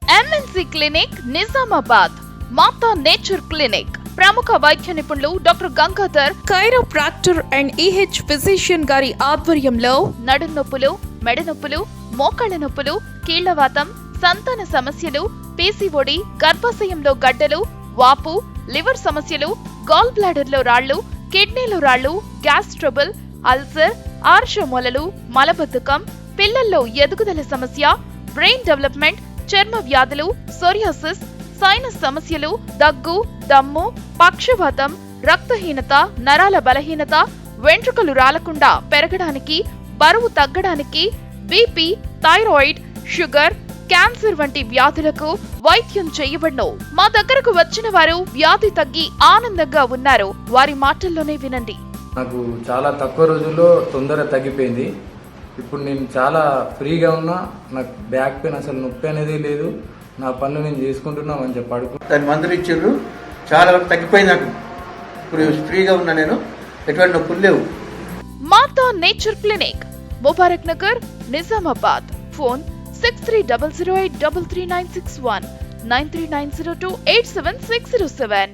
MNC Clinic, Nizamabad. Matha Nature Clinic. ప్రముఖ వైద్య నిపుణులు doctor Gangadhar, chiropractor and EH physician గారి ఆధ్వర్యంలో నడు నొప్పులు, మెడ నొప్పులు, మోకాళ్ళ నొప్పులు, కీళ్లవాతం, సంతాన సమస్యలు, PCOD, గర్భాశయంలో గడ్డలు, వాపు, లివర్ సమస్యలు, గాల్ బ్లాడర్లో రాళ్లు, కిడ్నీలో రాళ్లు, గ్యాస్ ట్రబుల్, అల్సర్, ఆర్షమూలలు, మలబద్ధకం, పిల్లల్లో ఎదుగుదల సమస్య, బ్రెయిన్ డెవలప్మెంట్, చర్మ వ్యాధులు, సోరియాసిస్, సైనస్ సమస్యలు, దగ్గు, దమ్ము, పక్షవాతం, రక్తహీనత, నరాల బలహీనత, వెంట్రుకలు రాలకుండా పెరగడానికి, బరువు తగ్గడానికి, BP, థైరాయిడ్, షుగర్, క్యాన్సర్ వంటి వ్యాధులకు వైద్యం చేయబడును. మా దగ్గరకు వచ్చిన వారు వ్యాధి తగ్గి ఆనందంగా ఉన్నారు. వారి మాటల్లోనే వినండి. నాకు చాలా తక్కువ రోజుల్లో తొందరగా తగ్గిపోయింది. ఇప్పుడు నేను చాలా ఫ్రీగా ఉన్నా. నాకు బ్యాక్ పెయిన్ అసలు నొప్పి అనేది లేదు. నా పనులు నేను చేసుకుంటున్నా అని చెప్పి అడుగు దాని మందులు ఇచ్చిండ్రు, చాలా వరకు తగ్గిపోయింది. నాకు ఇప్పుడు ఫ్రీగా ఉన్నా, నేను ఎటువంటి నొప్పులు లేవు. Mata nature clinic, Mubarak Nagar, Nizamabad. Phone 6300833961 9390287607.